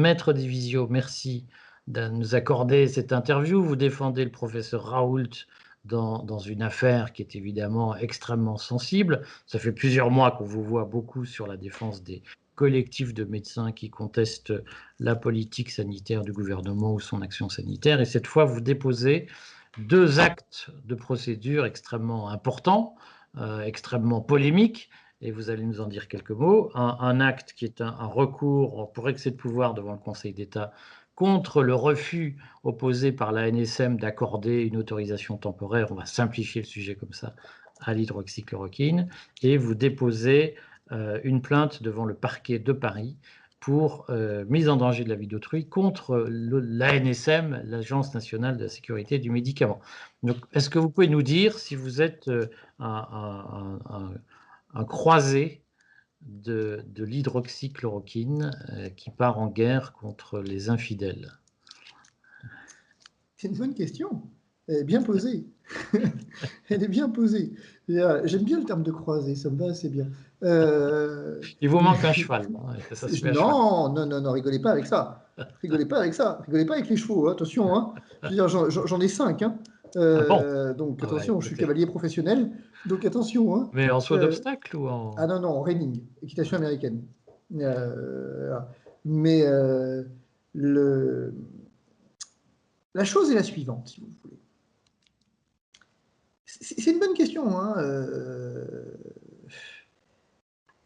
Maître Divisio, merci de nous accorder cette interview. Vous défendez le professeur Raoult dans une affaire qui est évidemment extrêmement sensible. Ça fait plusieurs mois qu'on vous voit beaucoup sur la défense des collectifs de médecins qui contestent la politique sanitaire du gouvernement ou son action sanitaire. Et cette fois, vous déposez deux actes de procédure extrêmement importants, extrêmement polémiques, et vous allez nous en dire quelques mots. Un acte qui est un recours pour excès de pouvoir devant le Conseil d'État contre le refus opposé par la NSM d'accorder une autorisation temporaire, on va simplifier le sujet comme ça, à l'hydroxychloroquine, et vous déposez une plainte devant le parquet de Paris pour mise en danger de la vie d'autrui contre l'ANSM, l'Agence nationale de la sécurité du médicament. Donc, est-ce que vous pouvez nous dire si vous êtes un croisé de l'hydroxychloroquine qui part en guerre contre les infidèles? C'est une bonne question. Elle est bien posée. Elle est bien posée. J'aime bien le terme de croisé, ça me va assez bien. Il vous manque un cheval. Hein, ça se fait à cheval. Non, non, non, non, rigolez pas avec ça. Rigolez pas avec ça. Rigolez pas avec les chevaux, hein, attention. Hein. Je veux dire, j'en ai 5. Hein. Ah bon? Donc Ah ouais, attention, je suis écoutez. cavalier professionnel. Donc attention. Hein. Mais en saut d'obstacle ou Ah en... non, non, en reining, équitation américaine. Voilà. Mais la chose est la suivante, si vous voulez. C'est une bonne question. Hein.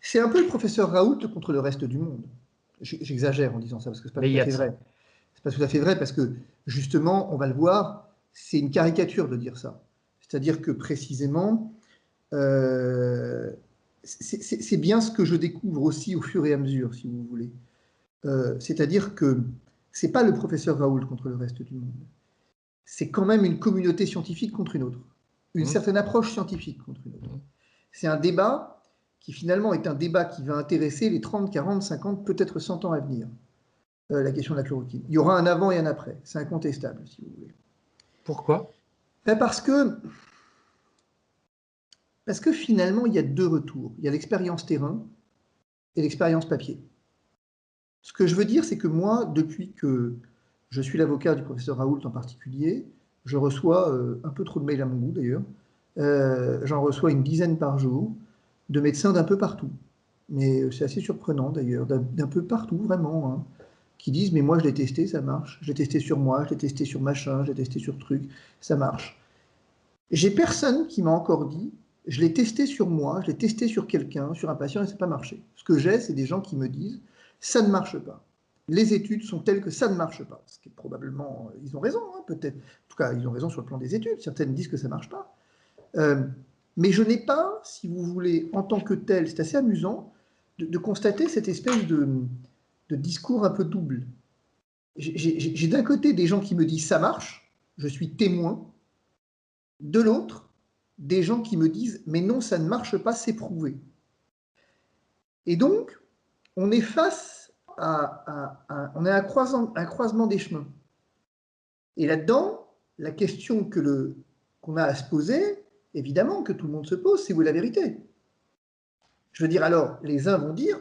C'est un peu le professeur Raoult contre le reste du monde. J'exagère en disant ça, parce que ce n'est pas Mais il tout y à a de fait ça. vrai. C'est pas tout à fait vrai, parce que, justement, on va le voir, c'est une caricature de dire ça. C'est-à-dire que, précisément, c'est bien ce que je découvre aussi au fur et à mesure, si vous voulez. C'est-à-dire que c'est pas le professeur Raoult contre le reste du monde. C'est quand même une communauté scientifique contre une autre. Une Hum, certaine approche scientifique contre une autre. hum. C'est un débat qui finalement est un débat qui va intéresser les 30, 40, 50, peut-être 100 ans à venir, la question de la chloroquine. Il y aura un avant et un après, c'est incontestable, si vous voulez. Pourquoi? Parce que finalement, il y a deux retours. Il y a l'expérience terrain et l'expérience papier. Ce que je veux dire, c'est que moi, depuis que je suis l'avocat du professeur Raoult en particulier, je reçois un peu trop de mails à mon goût d'ailleurs. J'en reçois une dizaine par jour de médecins d'un peu partout. Mais c'est assez surprenant d'ailleurs, d'un peu partout vraiment, hein, qui disent mais moi je l'ai testé, ça marche. Je l'ai testé sur moi, je l'ai testé sur machin, je l'ai testé sur truc, ça marche. J'ai personne qui m'a encore dit je l'ai testé sur moi, je l'ai testé sur quelqu'un, sur un patient et ça n'a pas marché. Ce que j'ai, c'est des gens qui me disent ça ne marche pas. Les études sont telles que ça ne marche pas. Ce qui est probablement, ils ont raison, hein, peut-être. En tout cas, ils ont raison sur le plan des études. Certaines disent que ça ne marche pas. Mais je n'ai pas, si vous voulez, en tant que tel, c'est assez amusant de constater cette espèce de discours un peu double. J'ai d'un côté des gens qui me disent ça marche, je suis témoin. De l'autre, des gens qui me disent mais non, ça ne marche pas, c'est prouvé. Et donc, on est face on est à un croisement des chemins. Et là-dedans, la question qu'on a à se poser, évidemment que tout le monde se pose, c'est où est la vérité? Je veux dire, alors, les uns vont dire,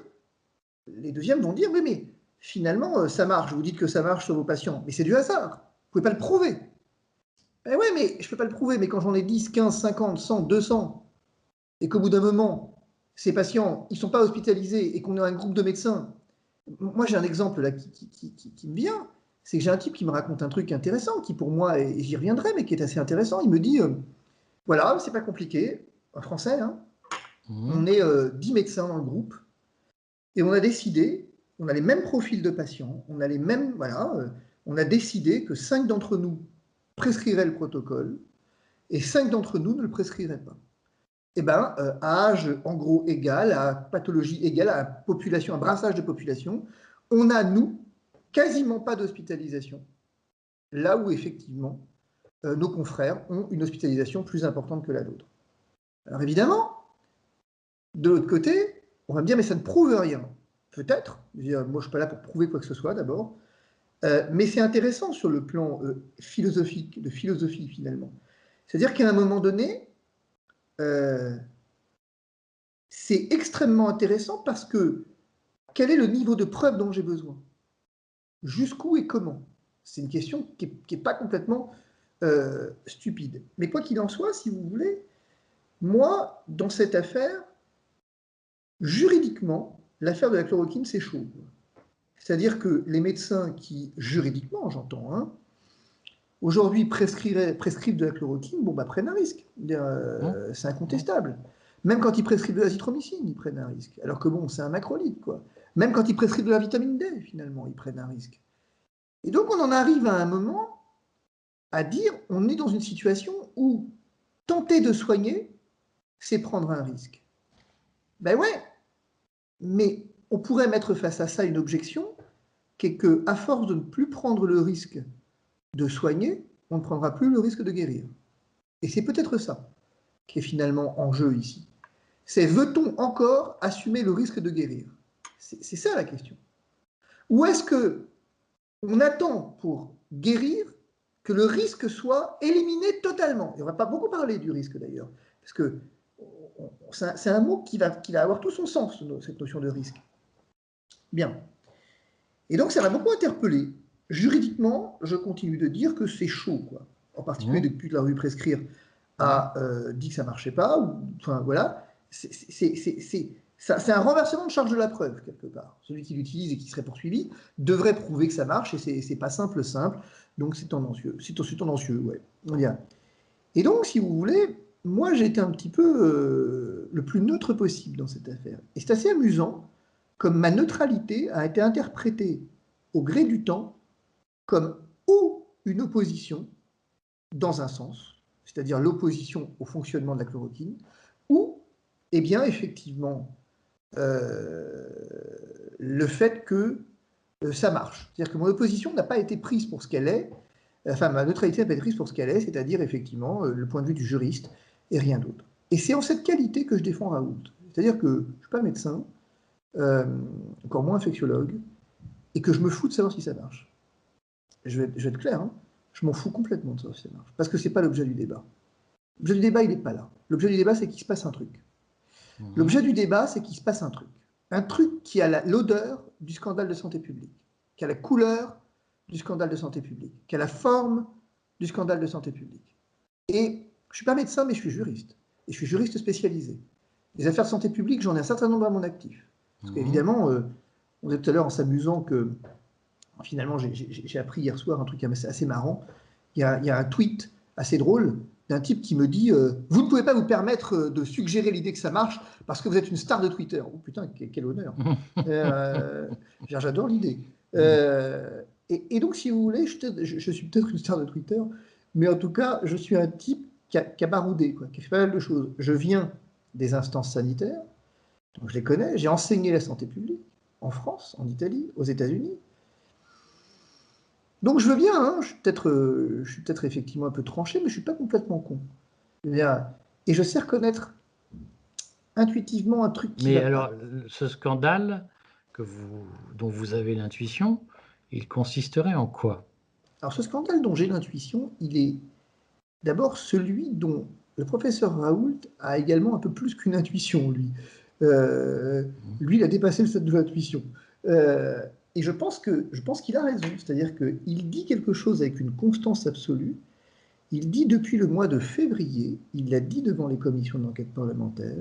les deuxièmes vont dire, oui, mais finalement, ça marche, vous dites que ça marche sur vos patients, mais c'est du hasard, vous ne pouvez pas le prouver. Ben oui, mais je ne peux pas le prouver, mais quand j'en ai 10, 15, 50, 100, 200, et qu'au bout d'un moment, ces patients, ils ne sont pas hospitalisés, et qu'on a un groupe de médecins, moi j'ai un exemple là qui me vient, c'est que j'ai un type qui me raconte un truc intéressant, qui pour moi, et j'y reviendrai, mais qui est assez intéressant, il me dit, voilà, c'est pas compliqué, en français, hein, on Hum. est 10 médecins dans le groupe, et on a décidé, on a les mêmes profils de patients, on a les mêmes, voilà, on a décidé que 5 d'entre nous prescriraient le protocole, et 5 d'entre nous ne le prescriraient pas. Eh ben, à âge en gros égal, à pathologie égale, à population, à brassage de population, on a, nous, quasiment pas d'hospitalisation. Là où, effectivement, nos confrères ont une hospitalisation plus importante que la nôtre. Alors évidemment, de l'autre côté, on va me dire, mais ça ne prouve rien. Peut-être, moi je ne suis pas là pour prouver quoi que ce soit d'abord, mais c'est intéressant sur le plan philosophique, de philosophie finalement. C'est-à-dire qu'à un moment donné, c'est extrêmement intéressant parce que quel est le niveau de preuve dont j'ai besoin? Jusqu'où et comment? C'est une question qui n'est pas complètement stupide. Mais quoi qu'il en soit, si vous voulez, moi, dans cette affaire, juridiquement, l'affaire de la chloroquine, c'est chaud. C'est-à-dire que les médecins qui, juridiquement, j'entends, hein, aujourd'hui prescrivent de la chloroquine, bon, bah, prennent un risque. C'est incontestable. Même quand ils prescrivent de l'azithromycine, ils prennent un risque. Alors que bon, c'est un macrolide, quoi. Même quand ils prescrivent de la vitamine D, finalement, ils prennent un risque. Et donc, on en arrive à un moment à dire, on est dans une situation où tenter de soigner, c'est prendre un risque. Ben ouais, mais on pourrait mettre face à ça une objection, qui est qu'à force de ne plus prendre le risque de soigner, on ne prendra plus le risque de guérir. Et c'est peut-être ça qui est finalement en jeu ici. C'est veut-on encore assumer le risque de guérir? C'est ça la question. Ou est-ce qu'on attend pour guérir que le risque soit éliminé totalement? Et on ne va pas beaucoup parler du risque d'ailleurs, parce que c'est un mot qui va avoir tout son sens, cette notion de risque. Bien. Et donc ça m'a beaucoup interpellé. Juridiquement, je continue de dire que c'est chaud, quoi. En particulier depuis que la revue Prescrire a dit que ça ne marchait pas, enfin voilà. C'est un renversement de charge de la preuve, quelque part. Celui qui l'utilise et qui serait poursuivi devrait prouver que ça marche, et c'est pas simple, donc c'est tendancieux. C'est tendancieux, ouais. Et donc, si vous voulez, moi j'ai été un petit peu le plus neutre possible dans cette affaire. Et c'est assez amusant, comme ma neutralité a été interprétée au gré du temps comme ou une opposition dans un sens, c'est-à-dire l'opposition au fonctionnement de la chloroquine, ou, eh bien, effectivement, le fait que ça marche. C'est-à-dire que mon opposition n'a pas été prise pour ce qu'elle est, enfin, ma neutralité n'a pas été prise pour ce qu'elle est, c'est-à-dire, effectivement, le point de vue du juriste et rien d'autre. Et c'est en cette qualité que je défends Raoult. C'est-à-dire que je ne suis pas médecin, encore moins infectiologue, et que je me fous de savoir si ça marche. Je vais être clair, hein, je m'en fous complètement de savoir si ça marche, parce que ce n'est pas l'objet du débat. L'objet du débat, il n'est pas là. L'objet du débat, c'est qu'il se passe un truc. L'objet du débat, c'est qu'il se passe un truc. Un truc qui a l'odeur du scandale de santé publique, qui a la couleur du scandale de santé publique, qui a la forme du scandale de santé publique. Et je ne suis pas médecin, mais je suis juriste. Et je suis juriste spécialisé. Les affaires de santé publique, j'en ai un certain nombre à mon actif. Parce qu'évidemment, on disait tout à l'heure en s'amusant que, finalement, j'ai appris hier soir un truc assez marrant. Il y a un tweet assez drôle d'un type qui me dit vous ne pouvez pas vous permettre de suggérer l'idée que ça marche parce que vous êtes une star de Twitter. Oh putain, quel honneur. J'adore l'idée. Et donc, si vous voulez, je suis peut-être une star de Twitter, mais en tout cas, je suis un type qui a baroudé, quoi, qui a fait pas mal de choses. Je viens des instances sanitaires, donc je les connais, j'ai enseigné la santé publique en France, en Italie, aux États-Unis. Donc je veux bien, hein, je suis peut-être effectivement un peu tranché, mais je ne suis pas complètement con. Et je sais reconnaître intuitivement un truc qui Mais va alors, pas. ce scandale dont vous avez l'intuition, il consisterait en quoi? Alors ce scandale dont j'ai l'intuition, il est d'abord celui dont le professeur Raoult a également un peu plus qu'une intuition, lui. Lui, il a dépassé le stade de l'intuition. Et je pense qu'il a raison, c'est-à-dire qu'il dit quelque chose avec une constance absolue. Il dit depuis le mois de février, il l'a dit devant les commissions d'enquête parlementaire,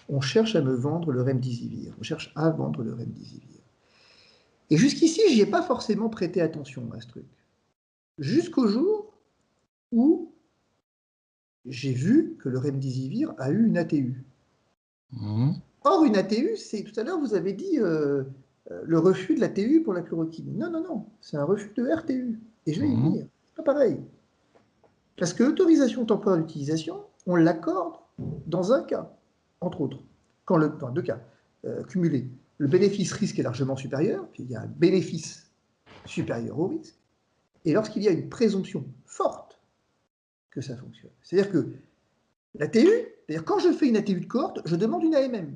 on cherche à me vendre le remdesivir, on cherche à vendre le remdesivir. Et jusqu'ici, j'y ai pas forcément prêté attention à ce truc. Jusqu'au jour où j'ai vu que le remdesivir a eu une ATU. Or, une ATU, c'est, tout à l'heure, vous avez dit le refus de l'ATU pour la chloroquine. Non, non, non, c'est un refus de RTU. Et je vais y venir. C'est pas pareil. Parce que l'autorisation temporaire d'utilisation, on l'accorde dans un cas, entre autres. Dans deux cas cumulés. Le bénéfice-risque est largement supérieur, puis il y a un bénéfice supérieur au risque, et lorsqu'il y a une présomption forte que ça fonctionne. C'est-à-dire que l'ATU, c'est-à-dire quand je fais une ATU de cohorte, je demande une AMM.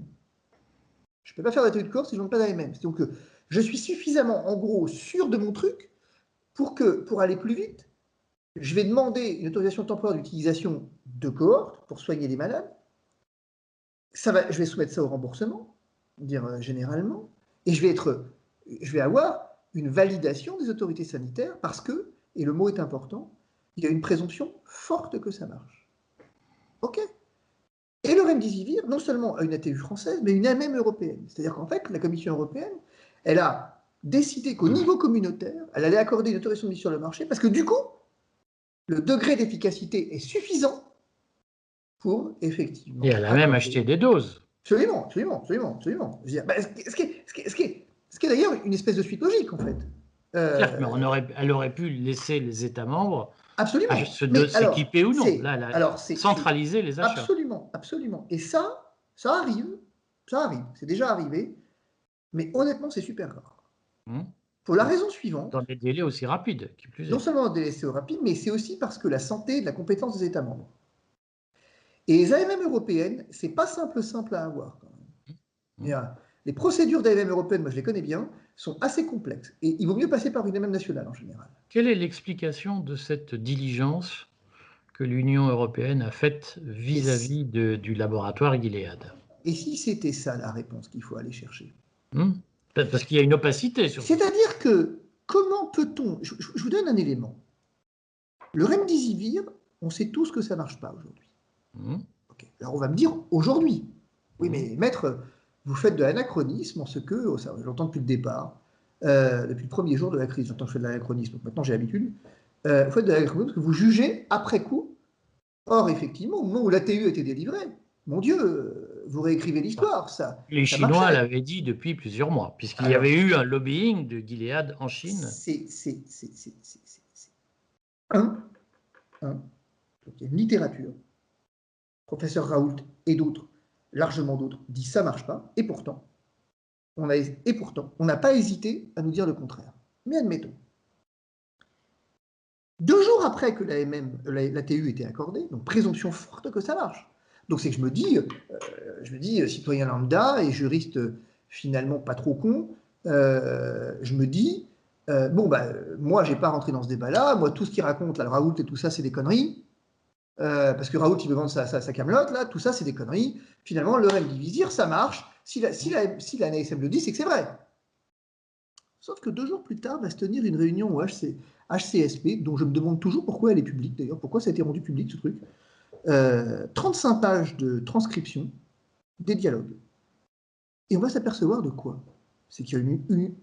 Je ne peux pas faire d'ATU de cohorte si je ne demande pas d'AMM. Donc je suis suffisamment, en gros, sûr de mon truc pour aller plus vite, je vais demander une autorisation temporaire d'utilisation de cohorte pour soigner des malades. Je vais soumettre ça au remboursement, généralement, et je vais avoir une validation des autorités sanitaires parce que, et le mot est important, il y a une présomption forte que ça marche. OK. Et le remdesivir, non seulement a une ATU française, mais une AMM européenne. C'est-à-dire qu'en fait, la Commission européenne, elle a décidé qu'au niveau communautaire, elle allait accorder une autorisation de mise sur le marché parce que du coup, le degré d'efficacité est suffisant pour effectivement. Et elle a même acheté des doses. Absolument, absolument, absolument, absolument. Je veux dire, ce qui est d'ailleurs une espèce de suite logique, en fait. Certes, mais elle aurait pu laisser les États membres Absolument. s'équiper ou non. Là, elle a centralisé les achats. Absolument, absolument. Et ça arrive, c'est déjà arrivé, mais honnêtement, c'est super rare. Pour la raison suivante. Dans des délais aussi rapides, qui plus est. Non seulement dans des délais rapides, mais c'est aussi parce que la santé et la compétence des États membres. Et les AMM européennes, c'est pas simple à avoir quand même. Les procédures d'AMM européennes, moi je les connais bien, sont assez complexes. Et il vaut mieux passer par une AMM nationale en général. Quelle est l'explication de cette diligence que l'Union européenne a faite vis-à-vis du laboratoire Gilead? Et si c'était ça la réponse qu'il faut aller chercher? Parce qu'il y a une opacité sur ça. C'est-à-dire que, comment peut-on... Je vous donne un élément. Le remdesivir, on sait tous que ça ne marche pas aujourd'hui. Okay. Alors on va me dire, aujourd'hui, oui mais maître, vous faites de l'anachronisme en ce que, j'entends depuis le départ, depuis le premier jour de la crise, j'entends que je fais de l'anachronisme, donc maintenant j'ai l'habitude, vous faites de l'anachronisme parce que vous jugez après coup. Or, effectivement, au moment où l'ATU a été délivrée, mon Dieu, vous réécrivez l'histoire, ça. Les Chinois l'avaient dit depuis plusieurs mois, puisqu'il y avait eu un lobbying de Gilead en Chine. Donc il y a une littérature, professeur Raoult et d'autres, largement d'autres, dit ça marche pas, et pourtant, on n'a pas hésité à nous dire le contraire. Mais admettons. 2 jours après que l'ATU était accordée, donc présomption forte que ça marche. Donc c'est que je me dis, citoyen lambda et juriste finalement pas trop con, je me dis, moi j'ai pas rentré dans ce débat-là, moi tout ce qu'il raconte, là, le Raoult et tout ça, c'est des conneries, parce que Raoult il veut vendre sa camelote, là, tout ça c'est des conneries. Finalement, le remdesivir, ça marche. Si la NASM le dit, c'est que c'est vrai. Sauf que 2 jours plus tard, va se tenir une réunion au HCSP, dont je me demande toujours pourquoi elle est publique, d'ailleurs, pourquoi ça a été rendu public, ce truc. 35 pages de transcription des dialogues. Et on va s'apercevoir de quoi? C'est qu'il y a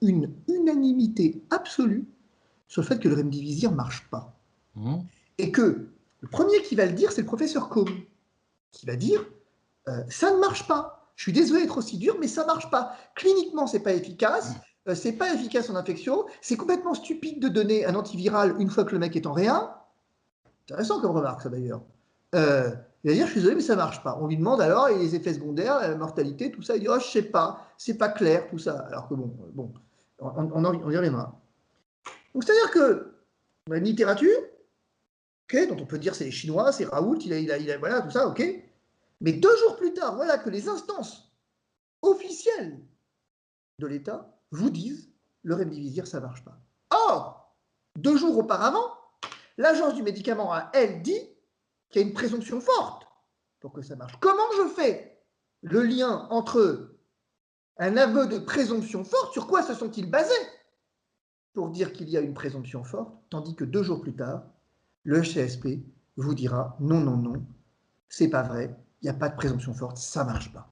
une unanimité absolue sur le fait que le remdesivir ne marche pas. Et que le premier qui va le dire, c'est le professeur Combe, qui va dire ça ne marche pas. Je suis désolé d'être aussi dur, mais ça ne marche pas. Cliniquement, ce n'est pas efficace. C'est pas efficace en infection, c'est complètement stupide de donner un antiviral une fois que le mec est en réa. Intéressant comme remarque, ça d'ailleurs. Il va dire, je suis désolé, mais ça marche pas. On lui demande alors, et les effets secondaires, la mortalité, tout ça, il dit, oh, je sais pas, c'est pas clair, tout ça. Alors que bon, on y reviendra. Donc c'est-à-dire que, on a une littérature, okay, dont on peut dire c'est les Chinois, c'est Raoult, voilà, tout ça, ok. Mais 2 jours plus tard, voilà que les instances officielles de l'État vous disent le remdesivir, ça ne marche pas. Or, 2 jours auparavant, l'agence du médicament a, elle, dit qu'il y a une présomption forte pour que ça marche. Comment je fais le lien entre un aveu de présomption forte, sur quoi se sont-ils basés pour dire qu'il y a une présomption forte, tandis que 2 jours plus tard, le HCSP vous dira non, non, non, c'est pas vrai, il n'y a pas de présomption forte, ça ne marche pas.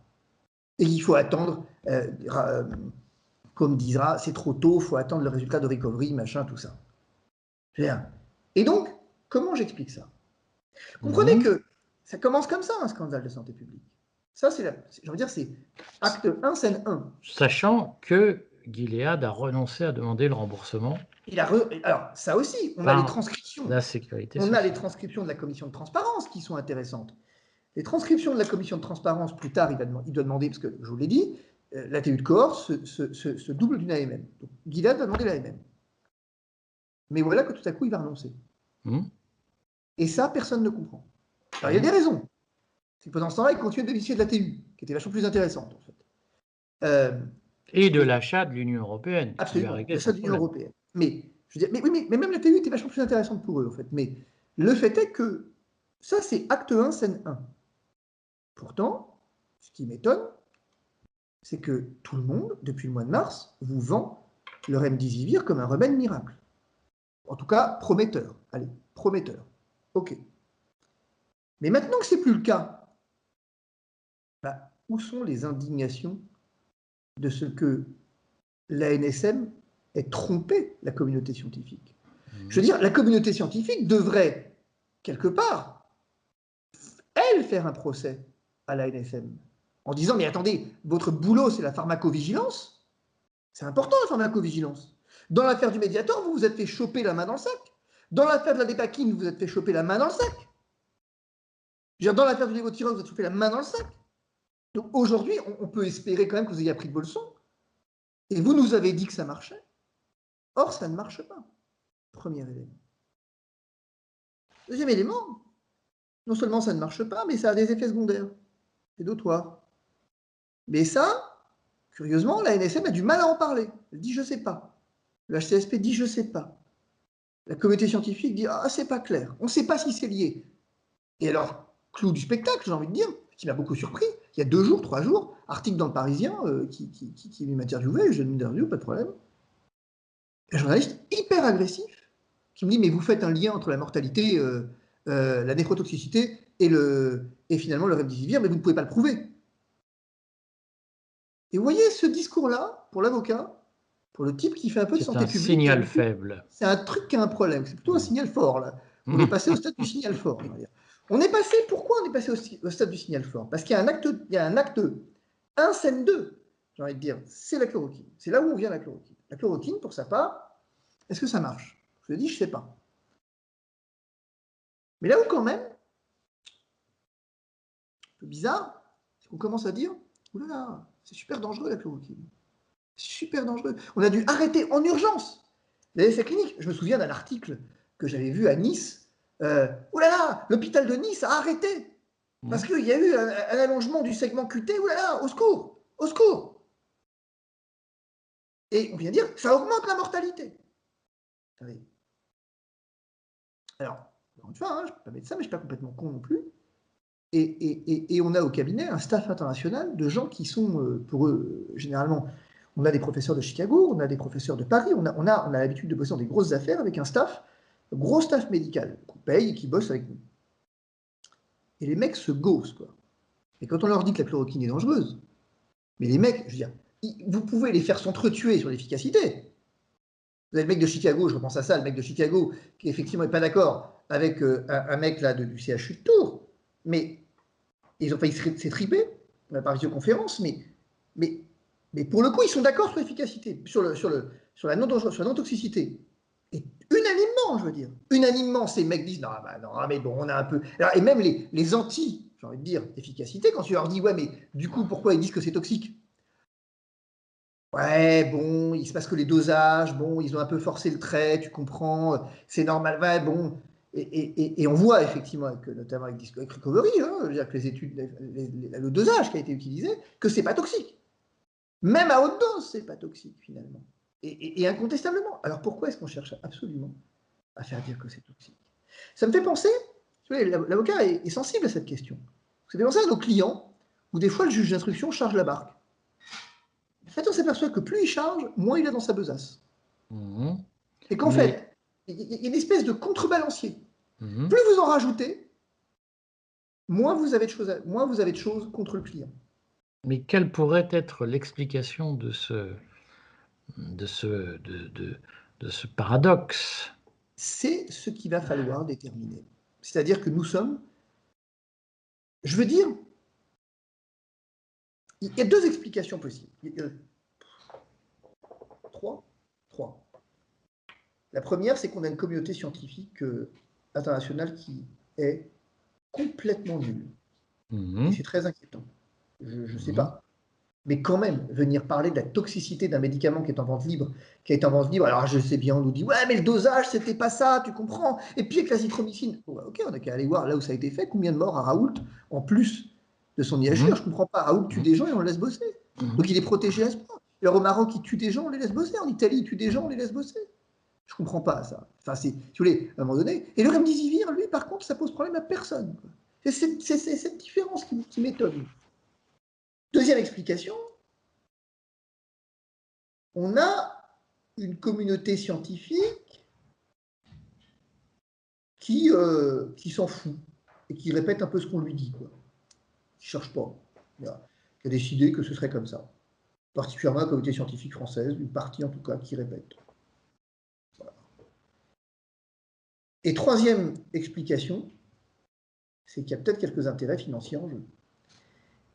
Et il faut attendre... comme dira, c'est trop tôt, il faut attendre le résultat de recovery, machin, tout ça. Et donc, comment j'explique ça? Comprenez que ça commence comme ça, un scandale de santé publique. Ça, c'est acte 1, scène 1. Sachant que Gilead a renoncé à demander le remboursement. Alors, ça aussi, on a les transcriptions. La sécurité sociale. On a les transcriptions de la commission de transparence qui sont intéressantes. Les transcriptions de la commission de transparence, plus tard, il doit demander, parce que je vous l'ai dit, l'ATU de cohorte se double d'une AMM. Donc, Gilead va demander l'AMM. Mais voilà que tout à coup, il va renoncer. Et ça, personne ne comprend. Alors, il y a des raisons. C'est que pendant ce temps-là, il continue de bénéficier de l'ATU, qui était vachement plus intéressante, en fait. Et de l'achat de l'Union européenne. Absolument, l'achat de l'Union européenne. Mais, je veux dire, mais même l'ATU était vachement plus intéressante pour eux, en fait. Mais le fait est que ça, c'est acte 1, scène 1. Pourtant, ce qui m'étonne, c'est que tout le monde, depuis le mois de mars, vous vend le remdesivir comme un remède miracle. En tout cas, prometteur. Allez, prometteur. OK. Mais maintenant que ce n'est plus le cas, bah, où sont les indignations de ce que l'ANSM ait trompé la communauté scientifique? Je veux dire, la communauté scientifique devrait, quelque part, elle, faire un procès à l'ANSM en disant, mais attendez, votre boulot, c'est la pharmacovigilance. C'est important, la pharmacovigilance. Dans l'affaire du Mediator, vous vous êtes fait choper la main dans le sac. Dans l'affaire de la Dépakine, vous vous êtes fait choper la main dans le sac. Je veux dire, dans l'affaire du Levothyrox, vous vous êtes chopé la main dans le sac. Donc aujourd'hui, on peut espérer quand même que vous ayez appris de vos leçons. Et vous nous avez dit que ça marchait. Or, ça ne marche pas. Premier élément. Deuxième élément, non seulement ça ne marche pas, mais ça a des effets secondaires. C'est notoire. Mais ça, curieusement, la NSM a du mal à en parler. Elle dit « je ne sais pas ». Le HCSP dit « je ne sais pas ». La communauté scientifique dit « ah, c'est pas clair, on ne sait pas si c'est lié ». Et alors, clou du spectacle, j'ai envie de dire, qui m'a beaucoup surpris, il y a 2 jours, 3 jours, article dans le Parisien qui m'interviewait, je l'interview, pas de problème. Un journaliste hyper agressif qui me dit « mais vous faites un lien entre la mortalité, la néphrotoxicité et finalement le remdesivir, mais vous ne pouvez pas le prouver ». Et vous voyez, ce discours-là, pour l'avocat, pour le type qui fait un peu de santé publique, c'est un signal faible. C'est un truc qui a un problème. C'est plutôt un signal fort, là. On est passé au stade du signal fort. On est passé, pourquoi on est passé au stade du signal fort? Parce qu'il y a un acte 1, scène 2, j'ai envie de dire, c'est la chloroquine. C'est là où on vient la chloroquine. La chloroquine, pour sa part, est-ce que ça marche? Je le dis, je ne sais pas. Mais là où quand même, un peu bizarre, c'est qu'on commence à dire, oulala, c'est super dangereux la chloroquine. Super dangereux. On a dû arrêter en urgence les essais cliniques. Je me souviens d'un article que j'avais vu à Nice. Oh là là, l'hôpital de Nice a arrêté parce qu'il y a eu un allongement du segment QT. Oh là là, au secours, au secours. Et on vient dire, ça augmente la mortalité. Alors, encore une fois, hein, je ne peux pas mettre ça, mais je ne suis pas complètement con non plus. Et on a au cabinet un staff international de gens qui sont, pour eux, généralement, on a des professeurs de Chicago, on a des professeurs de Paris, on a l'habitude de bosser dans des grosses affaires avec un staff, gros staff médical, qu'on paye et qui bosse avec nous. Et les mecs se gaussent, quoi. Et quand on leur dit que la chloroquine est dangereuse, mais les mecs, je veux dire, vous pouvez les faire s'entretuer sur l'efficacité. Vous avez le mec de Chicago, je repense à ça, le mec de Chicago, qui effectivement n'est pas d'accord avec un mec là du CHU de Tours, mais ils ont failli s'étriper par visioconférence, mais pour le coup, ils sont d'accord sur l'efficacité, sur la non-toxicité. Et unanimement, je veux dire, unanimement, ces mecs disent non, bah, non, mais bon, on a un peu. Alors, et même les anti, j'ai envie de dire, efficacité, quand tu leur dis ouais, mais du coup, pourquoi ils disent que c'est toxique? Ouais, bon, il se passe que les dosages, bon, ils ont un peu forcé le trait, tu comprends, c'est normal, ouais, bon. Et on voit effectivement, notamment avec Recovery, hein, je veux dire que les études, le dosage qui a été utilisé, que c'est pas toxique. Même à haute dose, c'est pas toxique finalement. Et incontestablement. Alors pourquoi est-ce qu'on cherche absolument à faire dire que c'est toxique? Ça me fait penser, l'avocat est sensible à cette question. Ça me fait penser à nos clients, où des fois le juge d'instruction charge la barque. En fait, on s'aperçoit que plus il charge, moins il a dans sa besace. Et qu'en fait, il y a une espèce de contrebalancier. Plus vous en rajoutez, moins vous avez de choses contre le client. Mais quelle pourrait être l'explication de ce paradoxe? C'est ce qu'il va falloir déterminer. C'est-à-dire que nous sommes, je veux dire, il y a 2 explications possibles. Trois. La première, c'est qu'on a une communauté scientifique internationale qui est complètement nulle. Et c'est très inquiétant. Je ne sais pas. Mais quand même, venir parler de la toxicité d'un médicament qui est en vente libre, alors je sais bien, on nous dit, ouais, mais le dosage, c'était pas ça, tu comprends. Et puis avec l'azithromycine, ok, on n'a qu'à aller voir là où ça a été fait, combien de morts à Raoult, en plus de son IHU. Je comprends pas, Raoult tue des gens et on le laisse bosser. Donc il est protégé à ce point. Alors au Maroc, il tue des gens, on les laisse bosser. En Italie, il tue des gens, on les laisse bosser. Je comprends pas ça. Enfin, si vous voulez, à un moment donné. Et le remdesivir, lui, par contre, ça pose problème à personne. C'est cette différence qui m'étonne. Deuxième explication, on a une communauté scientifique qui s'en fout et qui répète un peu ce qu'on lui dit, quoi. Qui ne cherche pas. Qui a décidé que ce serait comme ça. Particulièrement la communauté scientifique française, une partie en tout cas, qui répète. Voilà. Et troisième explication, c'est qu'il y a peut-être quelques intérêts financiers en jeu.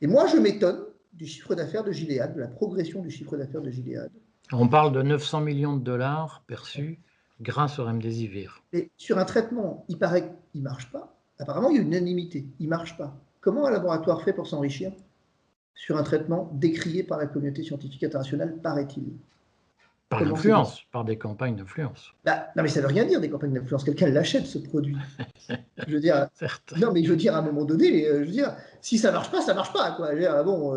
Et moi, je m'étonne du chiffre d'affaires de Gilead, de la progression du chiffre d'affaires de Gilead. On parle de 900 millions de dollars perçus grâce au remdesivir. Et sur un traitement, il paraît qu'il ne marche pas. Apparemment, il y a une unanimité. Il ne marche pas. Comment un laboratoire fait pour s'enrichir sur un traitement décrié par la communauté scientifique internationale, paraît-il? Par l'influence, par des campagnes d'influence. Bah, non, mais ça ne veut rien dire, des campagnes d'influence. Quelqu'un l'achète, ce produit. Je veux dire, non, mais je veux dire, à un moment donné, je veux dire, si ça ne marche pas, ça ne marche pas, quoi. Je veux dire, bon,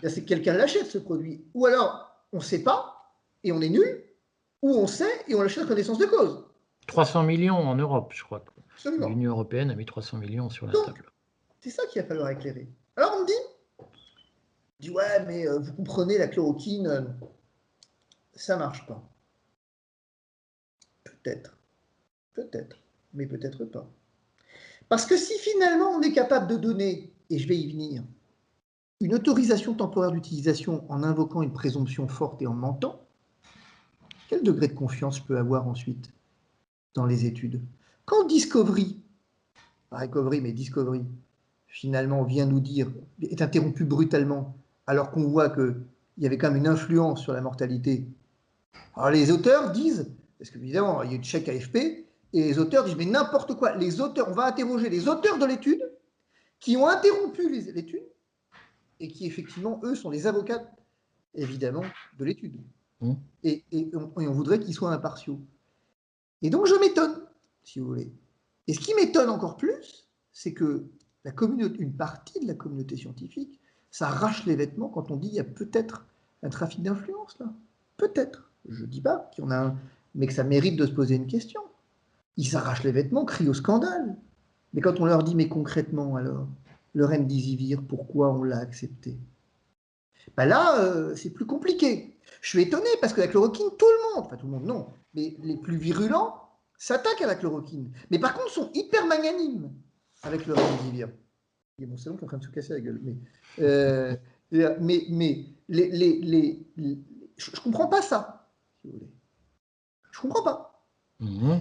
c'est que quelqu'un l'achète, ce produit. Ou alors, on ne sait pas, et on est nul, ou on sait, et on l'achète à connaissance de cause. 300 millions en Europe, je crois. Absolument. L'Union européenne a mis 300 millions sur la table. C'est ça qu'il va falloir éclairer. Alors, on me dit, ouais, mais vous comprenez, la chloroquine, ça ne marche pas. Peut-être, mais peut-être pas. Parce que si finalement on est capable de donner, et je vais y venir, une autorisation temporaire d'utilisation en invoquant une présomption forte et en mentant, quel degré de confiance je peux avoir ensuite dans les études? Quand Discovery, pas Recovery, mais Discovery, finalement vient nous dire, est interrompu brutalement, alors qu'on voit qu'il y avait quand même une influence sur la mortalité. Alors les auteurs disent, parce qu'évidemment, il y a eu de chèque AFP, et les auteurs disent, mais n'importe quoi, les auteurs, on va interroger les auteurs de l'étude qui ont interrompu l'étude et qui, effectivement, eux, sont les avocats, évidemment, de l'étude. Et on voudrait qu'ils soient impartiaux. Et donc, je m'étonne, si vous voulez. Et ce qui m'étonne encore plus, c'est que une partie de la communauté scientifique s'arrache les vêtements quand on dit qu'il y a peut-être un trafic d'influence, là. Peut-être. Je ne dis pas qu'il y en a un, mais que ça mérite de se poser une question. Ils s'arrachent les vêtements, crient au scandale. Mais quand on leur dit, mais concrètement, alors, le remdesivir, pourquoi on l'a accepté? Ben là, c'est plus compliqué. Je suis étonné parce que la chloroquine, tout le monde, enfin tout le monde, non, mais les plus virulents s'attaquent à la chloroquine. Mais par contre, sont hyper magnanimes avec le remdesivir. Il y a mon salon qui est en train de se casser la gueule. Mais je ne comprends pas ça, si vous voulez. Je ne comprends pas.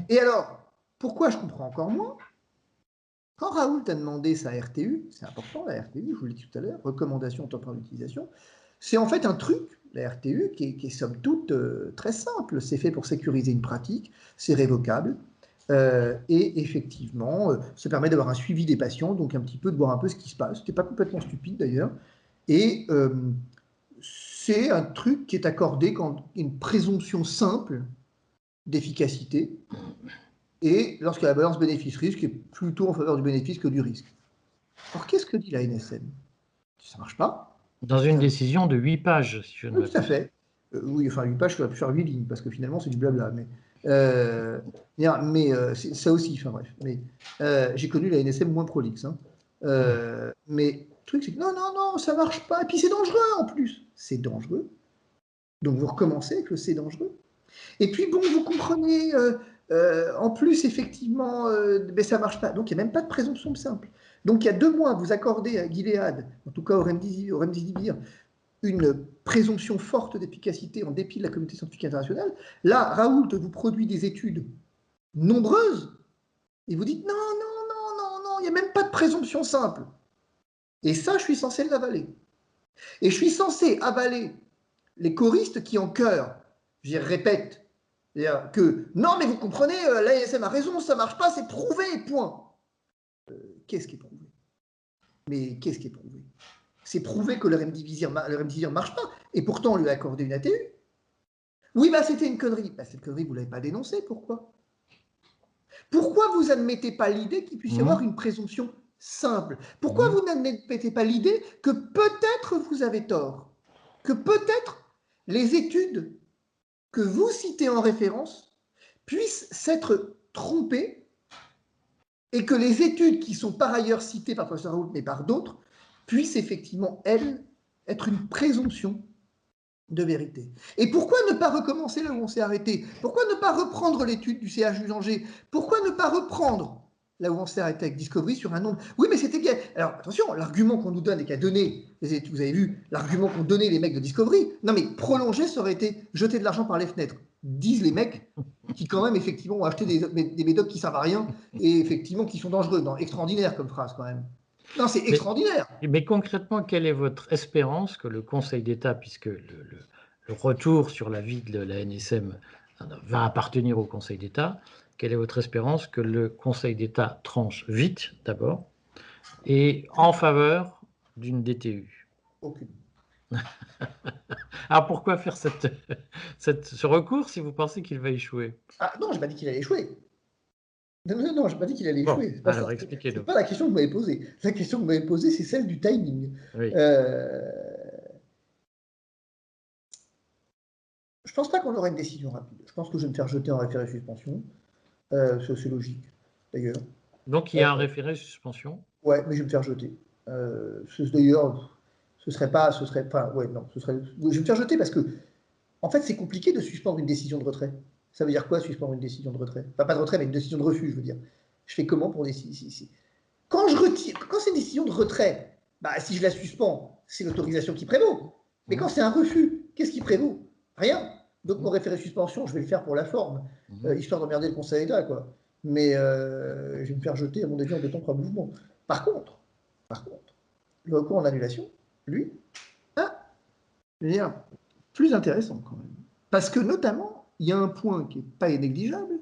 Et alors, pourquoi je comprends encore moins? Quand Raoult a demandé sa RTU, c'est important la RTU, je vous l'ai dit tout à l'heure, recommandation temporaire d'utilisation, c'est en fait un truc, la RTU, qui est somme toute très simple. C'est fait pour sécuriser une pratique, c'est révocable, et effectivement, ça permet d'avoir un suivi des patients, donc un petit peu de voir un peu ce qui se passe. C'était pas complètement stupide d'ailleurs, et c'est un truc qui est accordé quand il y a une présomption simple d'efficacité, et lorsque la balance bénéfice-risque est plutôt en faveur du bénéfice que du risque. Alors, qu'est-ce que dit la NSM? Ça ne marche pas. Dans une décision de 8 pages, si je ne Oui, tout à fait. Oui, enfin, 8 pages, ça va faire 8 lignes, parce que finalement, c'est du blabla. Ça aussi, enfin bref. Mais j'ai connu la NSM moins prolixe. Hein. Mais le truc, c'est que non, ça ne marche pas. Et puis, c'est dangereux, en plus. C'est dangereux. Donc, vous recommencez avec le c'est dangereux. Et puis, bon, vous comprenez, en plus, effectivement, mais ça ne marche pas. Donc, il n'y a même pas de présomption simple. Donc, il y a 2 mois, vous accordez à Gilead, en tout cas au remdesivir, une présomption forte d'efficacité en dépit de la communauté scientifique internationale. Là, Raoult vous produit des études nombreuses et vous dites non, il n'y a même pas de présomption simple. Et ça, je suis censé l'avaler. Et je suis censé avaler les choristes qui, en chœur, je répète, que non, mais vous comprenez, l'ASM a raison, ça ne marche pas, c'est prouvé, point. Qu'est-ce qui est prouvé? Mais qu'est-ce qui est prouvé? C'est prouvé que le remdesivir ne marche pas, et pourtant on lui a accordé une ATU. Oui, c'était une connerie. Cette connerie, vous ne l'avez pas dénoncée, pourquoi? Pourquoi vous n'admettez pas l'idée qu'il puisse y avoir une présomption simple? Pourquoi vous n'admettez pas l'idée que peut-être vous avez tort? Que peut-être les études que vous citez en référence puissent s'être trompées et que les études qui sont par ailleurs citées par le professeur Raoult, mais par d'autres, puissent effectivement, elles, être une présomption de vérité. Et pourquoi ne pas recommencer là où on s'est arrêté? Pourquoi ne pas reprendre l'étude du CHU d'Angers? Pourquoi ne pas reprendre là où on s'est arrêté avec Discovery sur un nombre? Oui, mais c'était bien. Alors attention, l'argument qu'on nous donne et qu'a donné, vous avez vu, l'argument qu'ont donné les mecs de Discovery, non mais prolonger, ça aurait été jeter de l'argent par les fenêtres, disent les mecs qui quand même effectivement ont acheté des médocs qui servent à rien et effectivement qui sont dangereux. Non, extraordinaire comme phrase quand même. Non, c'est extraordinaire. Mais concrètement, quelle est votre espérance que le Conseil d'État, puisque le retour sur la vie de la NSM va appartenir au Conseil d'État, quelle est votre espérance que le Conseil d'État tranche vite, d'abord, et en faveur d'une DTU? Aucune. Alors pourquoi faire ce recours si vous pensez qu'il va échouer? Ah non, j'ai pas dit qu'il allait échouer. Non, non, non, je n'ai pas dit qu'il allait Bon, échouer. alors C'est expliquez-nous. pas la question que vous m'avez posée. La question que vous m'avez posée, c'est celle du timing. Oui. Je pense pas qu'on aura une décision rapide. Je pense que je vais me faire jeter en référé suspension. C'est logique, d'ailleurs. Donc il y a un référé suspension? Ouais, mais je vais me faire jeter. D'ailleurs, ce serait pas, enfin, ouais, non, je vais me faire jeter parce que, en fait, c'est compliqué de suspendre une décision de retrait. Ça veut dire quoi, suspendre une décision de retrait? Enfin, pas de retrait, mais une décision de refus, je veux dire. Je fais comment pour décider? Quand je retire, quand c'est une décision de retrait, bah, si je la suspends, c'est l'autorisation qui prévaut. Mais quand c'est un refus, qu'est-ce qui prévaut? Rien. Donc mon référé suspension, je vais le faire pour la forme, histoire d'emmerder le Conseil d'État, quoi. Mais je vais me faire jeter, à mon avis, en 2 temps 3 mouvements. Par contre, le recours en annulation, lui, je veux dire, plus intéressant quand même. Parce que notamment, il y a un point qui n'est pas négligeable,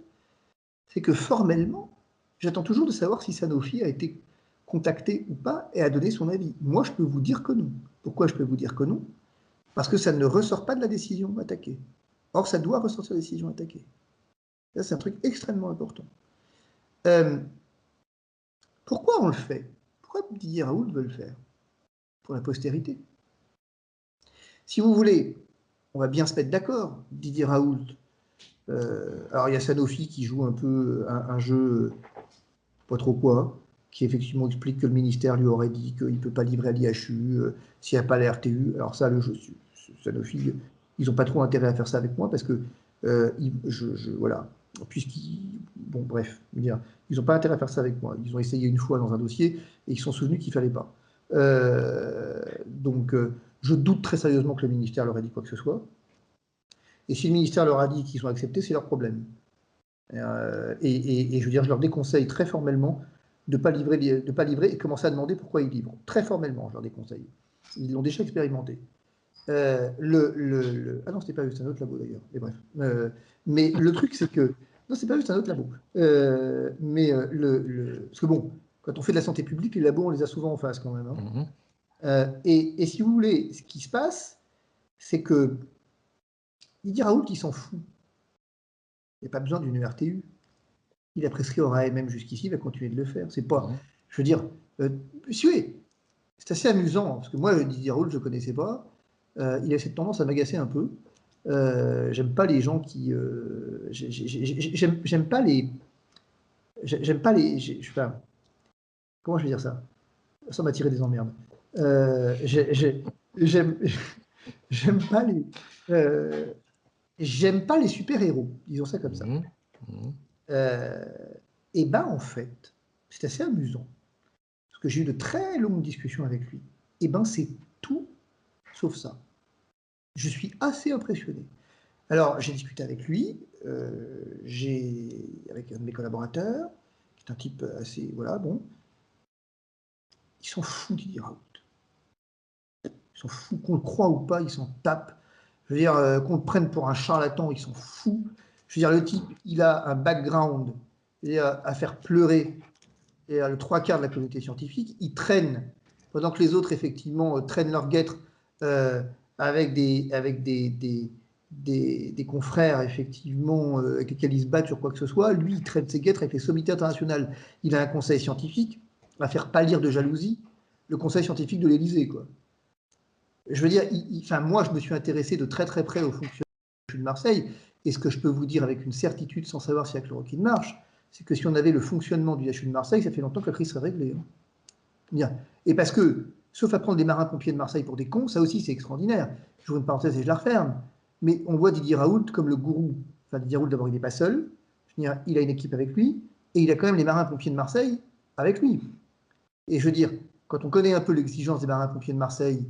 c'est que formellement, j'attends toujours de savoir si Sanofi a été contacté ou pas et a donné son avis. Moi, je peux vous dire que non. Pourquoi je peux vous dire que non? Parce que ça ne ressort pas de la décision attaquée. Or, ça doit ressortir de la décision attaquée. Ça, c'est un truc extrêmement important. Pourquoi on le fait? Pourquoi Didier Raoult veut le faire? Pour la postérité. Si vous voulez, on va bien se mettre d'accord. Didier Raoult, alors il y a Sanofi qui joue un peu un jeu, pas trop quoi, qui effectivement explique que le ministère lui aurait dit qu'il ne peut pas livrer à l'IHU s'il n'y a pas la RTU. Alors ça, Sanofi, ils n'ont pas trop intérêt à faire ça avec moi parce que, voilà, puisqu'ils, bon bref, ils n'ont pas intérêt à faire ça avec moi. Ils ont essayé une fois dans un dossier et ils se sont souvenus qu'il ne fallait pas. Donc, je doute très sérieusement que le ministère leur ait dit quoi que ce soit. Et si le ministère leur a dit qu'ils ont accepté, c'est leur problème. Et je veux dire, je leur déconseille très formellement de ne pas livrer et commencer à demander pourquoi ils livrent. Très formellement, je leur déconseille. Ils l'ont déjà expérimenté. Ah non, c'était pas juste un autre labo d'ailleurs. Mais bref. Mais le truc, c'est que. Non, c'est pas juste un autre labo. Parce que bon, quand on fait de la santé publique, les labos, on les a souvent en face quand même. Hein. Et si vous voulez, ce qui se passe, c'est que Didier Raoult, il s'en fout. Il n'y a pas besoin d'une RTU. Il a prescrit au AMM jusqu'ici, il va continuer de le faire. C'est pas, je veux dire, c'est assez amusant, parce que moi, Didier Raoult, je ne connaissais pas. Il a cette tendance à m'agacer un peu. J'aime pas les gens qui... j'aime pas les... J'aime pas les... Enfin, comment je vais dire ça? Ça m'a tiré des emmerdes. J'aime pas les... j'aime pas les super-héros, disons ça comme ça. Et ben en fait, c'est assez amusant, parce que j'ai eu de très longues discussions avec lui. Et ben c'est tout sauf ça. Je suis assez impressionné. Alors j'ai discuté avec lui, avec un de mes collaborateurs, qui est un type assez, voilà, bon. Ils s'en foutent, Didier Raoult. Ils s'en foutent, qu'on le croit ou pas, ils s'en tapent. Je veux dire, qu'on le prenne pour un charlatan, ils s'en foutent. Je veux dire, le type, il a un background à faire pleurer et le 3/4 de la communauté scientifique. Il traîne, pendant que les autres, effectivement, traînent leur guêtre avec des confrères, effectivement, avec lesquels ils se battent sur quoi que ce soit. Lui, il traîne ses guêtres avec les sommités internationales. Il a un conseil scientifique à faire pâlir de jalousie le conseil scientifique de l'Élysée, quoi. Je veux dire, moi, je me suis intéressé de très très près au fonctionnement de Marseille, et ce que je peux vous dire avec une certitude, sans savoir si la chloroquine marche, c'est que si on avait le fonctionnement du HU de Marseille, ça fait longtemps que la crise serait réglée. Hein. Et parce que sauf à prendre des marins-pompiers de Marseille pour des cons, ça aussi c'est extraordinaire. J'ouvre une parenthèse et je la referme. Mais on voit Didier Raoult comme le gourou. Enfin, Didier Raoult, d'abord, il n'est pas seul. Je veux dire, il a une équipe avec lui, et il a quand même les marins-pompiers de Marseille avec lui. Et je veux dire, quand on connaît un peu l'exigence des marins-pompiers de Marseille,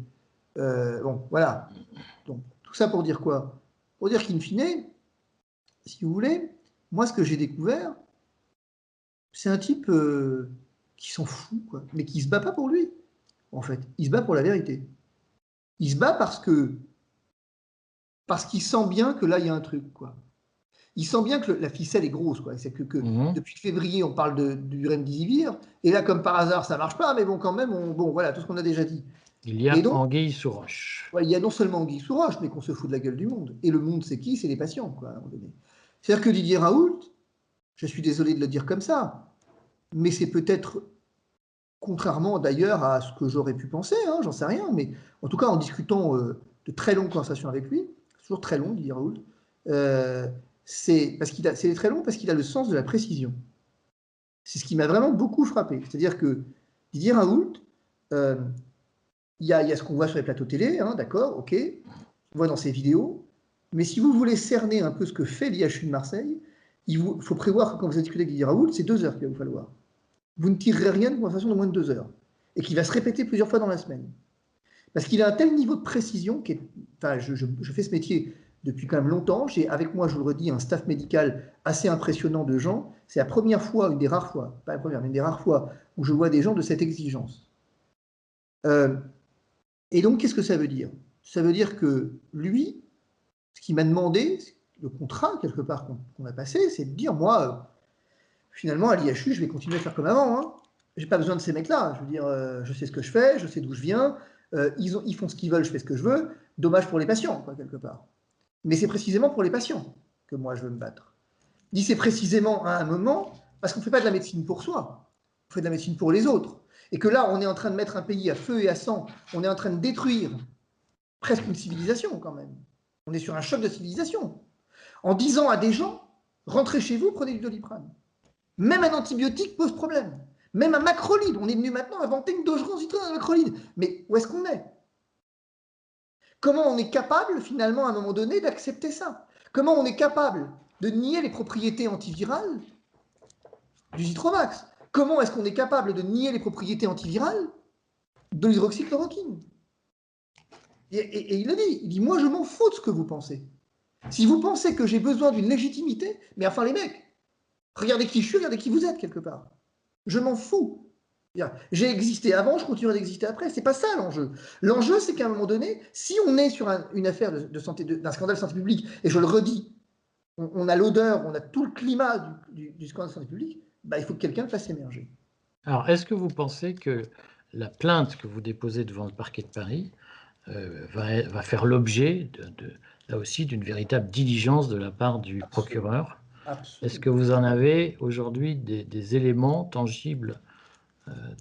bon, voilà. Donc, tout ça pour dire quoi? Pour dire qu'in fine, si vous voulez, moi, ce que j'ai découvert, c'est un type qui s'en fout, quoi, mais qui se bat pas pour lui, en fait. Il se bat pour la vérité. Il se bat parce qu'il sent bien que là, il y a un truc, quoi. Il sent bien que la ficelle est grosse, quoi. C'est que depuis février, on parle du Remdesivir, et là, comme par hasard, ça marche pas, mais bon, quand même, bon, voilà, tout ce qu'on a déjà dit. Il y a donc, anguille sous roche. Ouais, il y a non seulement anguille sous roche, mais qu'on se fout de la gueule du monde. Et le monde, c'est qui? C'est les patients, quoi, à un moment donné. C'est-à-dire que Didier Raoult, je suis désolé de le dire comme ça, mais c'est peut-être, contrairement d'ailleurs à ce que j'aurais pu penser, hein, j'en sais rien, mais en tout cas, en discutant de très longues conversations avec lui, toujours très long, Didier Raoult, c'est très long parce qu'il a le sens de la précision. C'est ce qui m'a vraiment beaucoup frappé. C'est-à-dire que Didier Raoult, il y a ce qu'on voit sur les plateaux télé, hein, d'accord, ok, on voit dans ses vidéos, mais si vous voulez cerner un peu ce que fait l'IHU de Marseille, il faut prévoir que quand vous avez discuté avec Didier Raoult, c'est 2 heures qu'il va vous falloir. Vous ne tirerez rien de conversation de moins de 2 heures, et qui va se répéter plusieurs fois dans la semaine. Parce qu'il a un tel niveau de précision, enfin, je fais ce métier depuis quand même longtemps, j'ai avec moi, je vous le redis, un staff médical assez impressionnant de gens, c'est la première fois, une des rares fois, pas la première, mais une des rares fois, où je vois des gens de cette exigence. Et donc, qu'est-ce que ça veut dire? Ça veut dire que lui, ce qu'il m'a demandé, le contrat, quelque part, qu'on a passé, c'est de dire, moi, finalement, à l'IHU, je vais continuer à faire comme avant. Hein. Je n'ai pas besoin de ces mecs-là. Je veux dire, je sais ce que je fais, je sais d'où je viens, ils font ce qu'ils veulent, je fais ce que je veux. Dommage pour les patients, quoi, quelque part. Mais c'est précisément pour les patients que moi, je veux me battre. Je dis c'est précisément à un moment, parce qu'on ne fait pas de la médecine pour soi, on fait de la médecine pour les autres. Et que là, on est en train de mettre un pays à feu et à sang, on est en train de détruire presque une civilisation quand même. On est sur un choc de civilisation. En disant à des gens, rentrez chez vous, prenez du Doliprane. Même un antibiotique pose problème. Même un macrolide. On est venu maintenant inventer une dose citrone à macrolide. Mais où est-ce qu'on est? Comment on est capable, finalement, à un moment donné, d'accepter ça? Comment on est capable de nier les propriétés antivirales du Zitrovax? Comment est-ce qu'on est capable de nier les propriétés antivirales de l'hydroxychloroquine? Et il le dit. Il dit, moi, je m'en fous de ce que vous pensez. Si vous pensez que j'ai besoin d'une légitimité, mais enfin, les mecs, regardez qui je suis, regardez qui vous êtes, quelque part. Je m'en fous. J'ai existé avant, je continuerai d'exister après. C'est pas ça l'enjeu. L'enjeu, c'est qu'à un moment donné, si on est sur une affaire de santé, d'un scandale de santé publique, et je le redis, on a l'odeur, on a tout le climat du scandale de santé publique, bah, il faut que quelqu'un le fasse émerger. Alors, est-ce que vous pensez que la plainte que vous déposez devant le parquet de Paris va faire l'objet, là aussi, d'une véritable diligence de la part du procureur? Est-ce que vous en avez aujourd'hui des éléments tangibles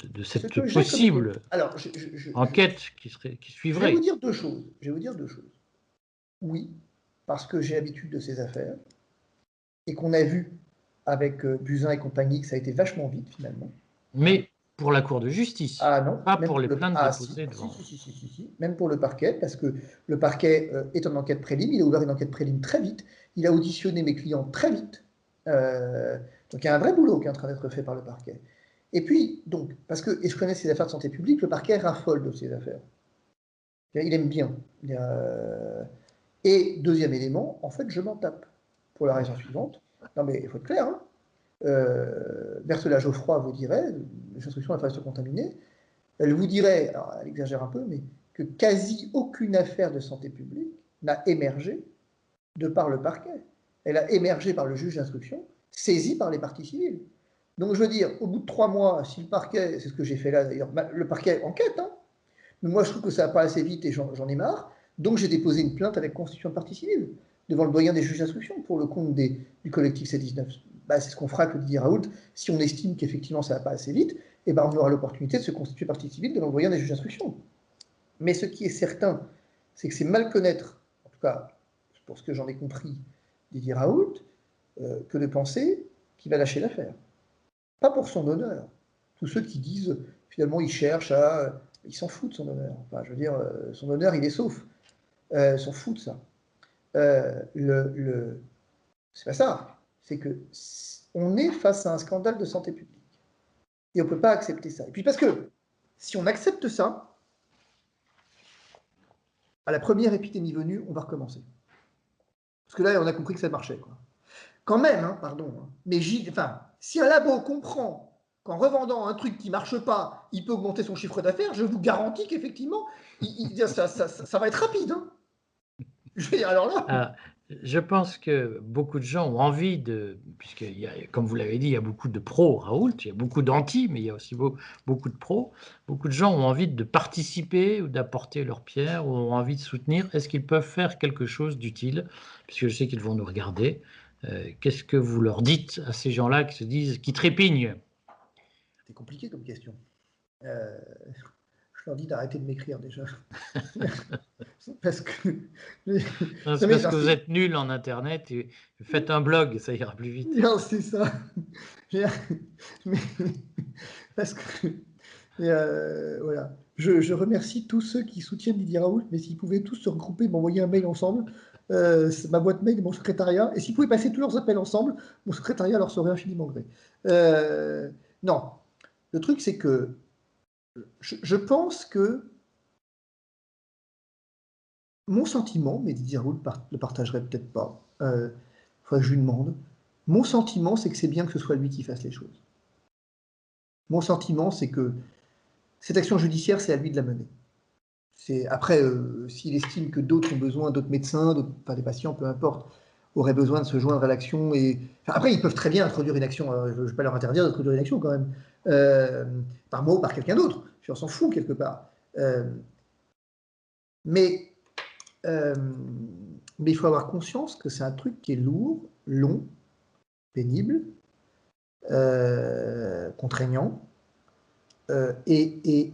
de cette possible enquête qui Je vais vous suivrait? dire deux choses. Oui, parce que j'ai l'habitude de ces affaires et qu'on a vu avec Buzyn et compagnie que ça a été vachement vite finalement. Mais pour la Cour de justice, Ah non, pas même pour les pour plaintes déposées devant. si, même pour le parquet, parce que le parquet est en enquête prélim, il a ouvert une enquête prélim très vite, il a auditionné mes clients très vite, donc il y a un vrai boulot qui est en train d'être fait par le parquet. Et puis, donc, parce que, et je connais ces affaires de santé publique, le parquet raffole de ces affaires. Il aime bien. Et deuxième élément, en fait, je m'en tape. Pour la raison suivante, non mais il faut être clair, hein, Berthola Geoffroy vous dirait, les instructions d'information contaminée, elle vous dirait, alors elle exagère un peu, mais que quasi aucune affaire de santé publique n'a émergé de par le parquet. Elle a émergé par le juge d'instruction, saisi par les parties civiles. Donc je veux dire, au bout de 3 mois, si le parquet, c'est ce que j'ai fait là d'ailleurs, le parquet enquête, hein, mais moi je trouve que ça va pas assez vite et j'en ai marre, donc j'ai déposé une plainte avec constitution de partie civile devant le doyen des juges d'instruction pour le compte du collectif C19. Bah, c'est ce qu'on fera avec le Didier Raoult. Si on estime qu'effectivement ça va pas assez vite, eh ben, on aura l'opportunité de se constituer partie civile devant le doyen des juges d'instruction. Mais ce qui est certain, c'est que c'est mal connaître, en tout cas pour ce que j'en ai compris, Didier Raoult, que de penser qu'il va lâcher l'affaire. Pas pour son honneur. Tous ceux qui disent, finalement, ils cherchent à il s'en fout de son honneur. Enfin, je veux dire, son honneur, il est sauf. S'en fout de ça. C'est pas ça. C'est que on est face à un scandale de santé publique. Et on ne peut pas accepter ça. Et puis parce que si on accepte ça, à la première épidémie venue, on va recommencer. Parce que là, on a compris que ça marchait, quoi. Quand même, hein, pardon. Hein. Mais enfin, si un labo comprend qu'en revendant un truc qui ne marche pas, il peut augmenter son chiffre d'affaires, je vous garantis qu'effectivement, ça va être rapide. Hein. Je veux dire, alors là. Ah, je pense que beaucoup de gens ont envie de, puisqu'il y a, comme vous l'avez dit, il y a beaucoup de pros, Raoult, il y a beaucoup d'anti, mais il y a aussi beaucoup de pros. Beaucoup de gens ont envie de participer ou d'apporter leur pierre ou ont envie de soutenir. Est-ce qu'ils peuvent faire quelque chose d'utile? Puisque je sais qu'ils vont nous regarder. Qu'est-ce que vous leur dites à ces gens-là qui se disent, qui trépignent? C'est compliqué comme question. Je leur dis d'arrêter de m'écrire déjà. Parce que. C'est parce que vous êtes nul en Internet et faites un blog, ça ira plus vite. Non, c'est ça. Mais, parce que. Voilà. Je remercie tous ceux qui soutiennent Didier Raoult, mais s'ils pouvaient tous se regrouper, m'envoyer un mail ensemble, c'est ma boîte mail, mon secrétariat, et s'ils pouvaient passer tous leurs appels ensemble, mon secrétariat leur serait infiniment gré. Non. Le truc, c'est que je pense que mon sentiment, mais Didier Raoult ne le partagerait peut-être pas, il faudrait que je lui demande, mon sentiment, c'est que c'est bien que ce soit lui qui fasse les choses. Mon sentiment, c'est que cette action judiciaire, c'est à lui de la mener. Après, s'il estime que d'autres ont besoin, d'autres médecins, enfin des patients, peu importe, auraient besoin de se joindre à l'action. Enfin, après, ils peuvent très bien introduire une action. Je ne vais pas leur interdire d'introduire une action quand même, par moi ou par quelqu'un d'autre. On s'en fout quelque part. Mais il faut avoir conscience que c'est un truc qui est lourd, long, pénible, contraignant, et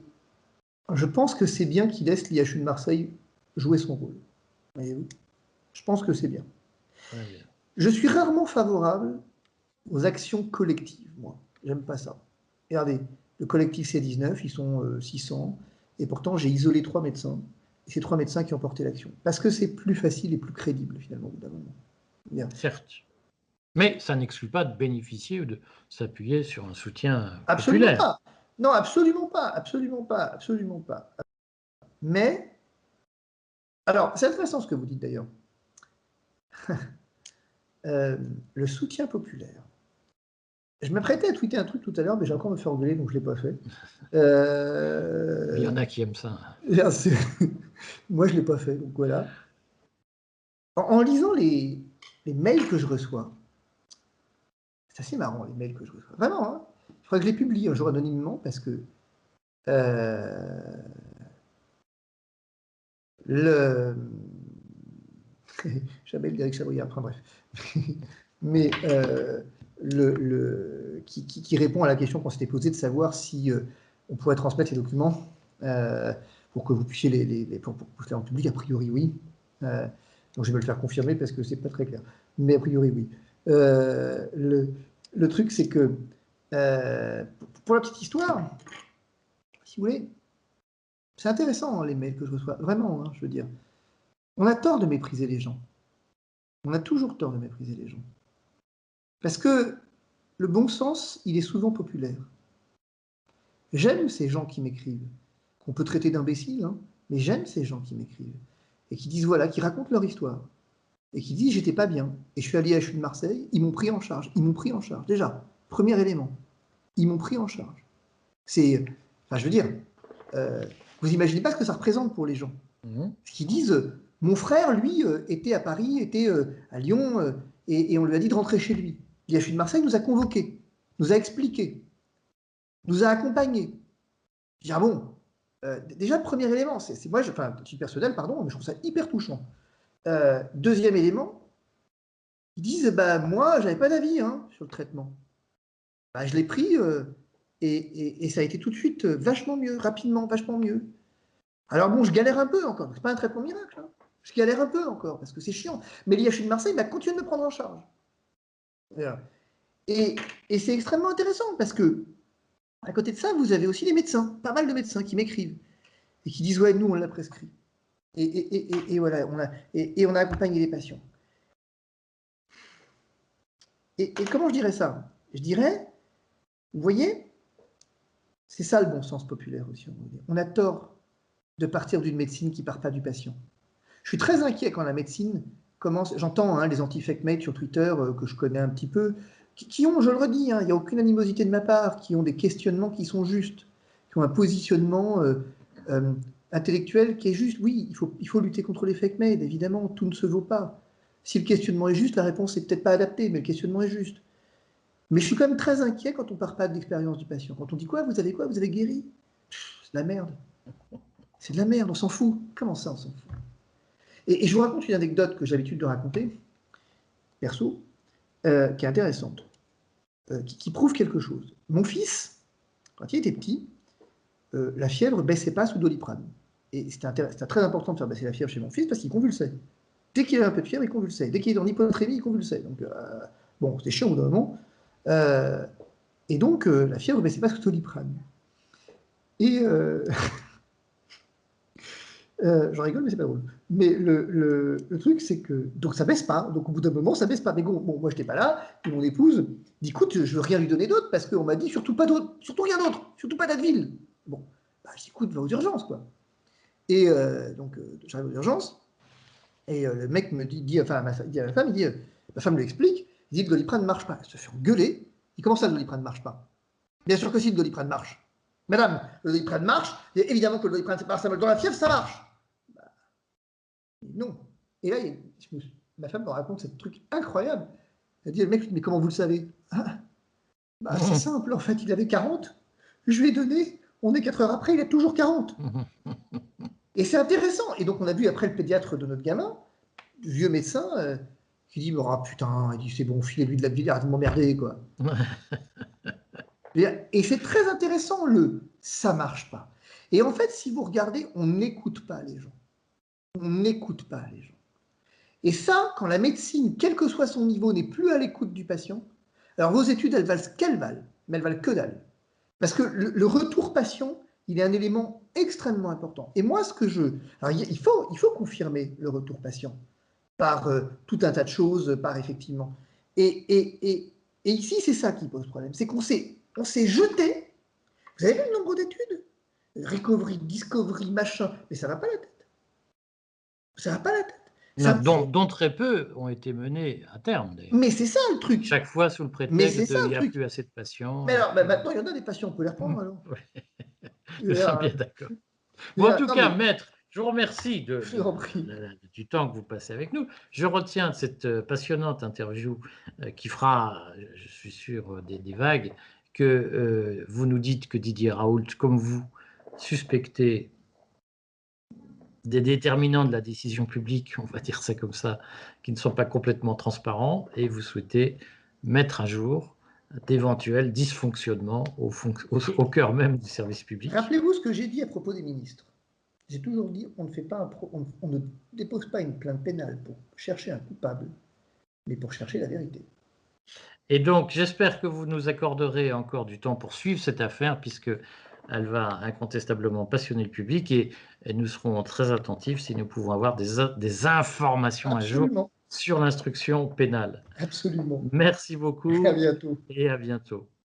je pense que c'est bien qu'il laisse l'IHU de Marseille jouer son rôle. Voyez-vous ? Je pense que c'est bien. Bien. Je suis rarement favorable aux actions collectives, moi. J'aime pas ça. Regardez, le collectif C19, ils sont 600, et pourtant j'ai isolé 3 médecins, et c'est 3 médecins qui ont porté l'action. Parce que c'est plus facile et plus crédible, finalement, au bout d'un moment. Bien. Certes. Mais ça n'exclut pas de bénéficier ou de s'appuyer sur un soutien Absolument populaire. pas. Non, absolument pas, absolument pas, absolument pas. Mais, alors, c'est intéressant ce que vous dites d'ailleurs. Le soutien populaire. Je m'apprêtais à tweeter un truc tout à l'heure, mais j'ai encore me faire engueuler, donc je ne l'ai pas fait. Il y en a qui aiment ça. Moi, je ne l'ai pas fait, donc voilà. En lisant les mails que je reçois, c'est assez marrant, les mails que je reçois. Vraiment, hein. Il faudrait que je les publie un jour anonymement, parce que jamais le Derek Chabriard, enfin bref. Mais qui répond à la question qu'on s'était posée de savoir si on pourrait transmettre les documents pour que vous puissiez pour les en public. A priori, oui. Donc je vais me le faire confirmer parce que c'est pas très clair. Mais a priori, oui. Le truc, c'est que pour la petite histoire, si vous voulez, c'est intéressant hein, les mails que je reçois. Vraiment, hein, je veux dire. On a tort de mépriser les gens. On a toujours tort de mépriser les gens. Parce que le bon sens, il est souvent populaire. J'aime ces gens qui m'écrivent, qu'on peut traiter d'imbéciles, hein, mais j'aime ces gens qui m'écrivent et qui disent voilà, qui racontent leur histoire et qui disent j'étais pas bien et je suis allé à HU de Marseille, ils m'ont pris en charge. Ils m'ont pris en charge. Déjà, premier élément, ils m'ont pris en charge. Enfin, je veux dire, vous imaginez pas ce que ça représente pour les gens. Ce qu'ils disent, mon frère, lui, était à Paris, était à Lyon, et on lui a dit de rentrer chez lui. L'IHU de Marseille nous a convoqués, nous a expliqué, nous a accompagnés. Je dis, ah bon, déjà, le premier élément, c'est moi, enfin, titre personnel, pardon, mais je trouve ça hyper touchant. Deuxième élément, ils disent, bah, moi, j'avais pas d'avis hein, sur le traitement. Bah, je l'ai pris, et ça a été tout de suite vachement mieux, rapidement, vachement mieux. Alors bon, je galère un peu encore, c'est pas un traitement miracle, hein. Je galère un peu encore, parce que c'est chiant. Mais l'IHU de Marseille va continuer de me prendre en charge. Et c'est extrêmement intéressant, parce que, à côté de ça, vous avez aussi des médecins, pas mal de médecins qui m'écrivent, et qui disent « ouais, nous, on l'a prescrit ». Et voilà, on a accompagné les patients. Et comment je dirais ça? Je dirais, vous voyez, c'est ça le bon sens populaire aussi. On a tort de partir d'une médecine qui ne part pas du patient. Je suis très inquiet quand la médecine commence, j'entends les anti-fake-mates sur Twitter, que je connais un petit peu, qui ont, je le redis, il n'y a aucune animosité de ma part, qui ont des questionnements qui sont justes, qui ont un positionnement intellectuel qui est juste. Oui, il faut lutter contre les fake-mates, évidemment, tout ne se vaut pas. Si le questionnement est juste, la réponse n'est peut-être pas adaptée, mais le questionnement est juste. Mais je suis quand même très inquiet quand on ne part pas de l'expérience du patient. Quand on dit quoi? Vous avez guéri? C'est de la merde. C'est de la merde, on s'en fout. Comment ça, on s'en fout? Et je vous raconte une anecdote que j'ai l'habitude de raconter, perso, qui est intéressante, qui prouve quelque chose. Mon fils, quand il était petit, la fièvre ne baissait pas sous Doliprane. Et c'était très important de faire baisser la fièvre chez mon fils parce qu'il convulsait. Dès qu'il avait un peu de fièvre, il convulsait. Dès qu'il était en hypotrémie, il convulsait. Donc, bon, c'était chiant au bout d'un moment. Et donc, la fièvre ne baissait pas sous Doliprane. Et j'en rigole, mais c'est pas drôle. Mais le truc, c'est que donc ça baisse pas. Donc au bout d'un moment, ça baisse pas. Mais bon, moi j'étais pas là. Et mon épouse dit, écoute, je veux rien lui donner d'autre parce qu'on m'a dit surtout pas d'autre, surtout rien d'autre, surtout pas d'Advil. Bon, bah, je dis, écoute, va aux urgences, quoi. Et donc j'arrive aux urgences et le mec me dit enfin à ma femme, ma femme lui explique, il dit le Doliprane ne marche pas. Elle se fait engueuler. Il comment ça le Doliprane ne marche pas? Bien sûr que si, le Doliprane marche. Madame, le Doliprane marche. Et évidemment que le Doliprane c'est paracétamol dans la fièvre, ça marche. Non. Et là, ma femme me raconte ce truc incroyable. Elle dit, le mec, mais comment vous le savez? Bah, c'est simple, en fait, il avait 40, je lui ai donné, on est 4 heures après, il a toujours 40. Et c'est intéressant. Et donc, on a vu après le pédiatre de notre gamin, le vieux médecin, qui dit, oh putain, il dit, c'est bon, filez-lui de la vie, arrête de m'emmerder, quoi. Et c'est très intéressant, ça marche pas. Et en fait, si vous regardez, on n'écoute pas les gens. On n'écoute pas les gens. Et ça, quand la médecine, quel que soit son niveau, n'est plus à l'écoute du patient, alors vos études, elles valent ce qu'elles valent, mais elles valent que dalle. Parce que le retour patient, il est un élément extrêmement important. Et moi, alors il faut confirmer le retour patient par tout un tas de choses, par effectivement. Et ici, c'est ça qui pose problème. C'est qu'on s'est jeté. Vous avez vu le nombre d'études? Recovery, discovery, machin. Mais ça va pas la tête. Ça va pas la tête. Dont très peu ont été menés à terme, d'ailleurs. Mais c'est ça le truc. Chaque fois sous le prétexte qu'il n'y a plus assez de patients. Mais alors, maintenant, il y en a des patients, on peut les reprendre alors. Nous sommes bien d'accord. Bon, en tout cas, maître, je vous remercie du temps que vous passez avec nous. Je retiens de cette passionnante interview qui fera, je suis sûr, des vagues, que vous nous dites que Didier Raoult, comme vous, suspectez des déterminants de la décision publique, on va dire ça comme ça, qui ne sont pas complètement transparents, et vous souhaitez mettre à jour d'éventuels dysfonctionnements au cœur même du service public. Rappelez-vous ce que j'ai dit à propos des ministres. J'ai toujours dit, on ne dépose pas une plainte pénale pour chercher un coupable, mais pour chercher la vérité. Et donc, j'espère que vous nous accorderez encore du temps pour suivre cette affaire, puisqu'elle va incontestablement passionner le public, et nous serons très attentifs si nous pouvons avoir des informations Absolument. à jour sur l'instruction pénale. Absolument. Merci beaucoup. À bientôt. Et à bientôt.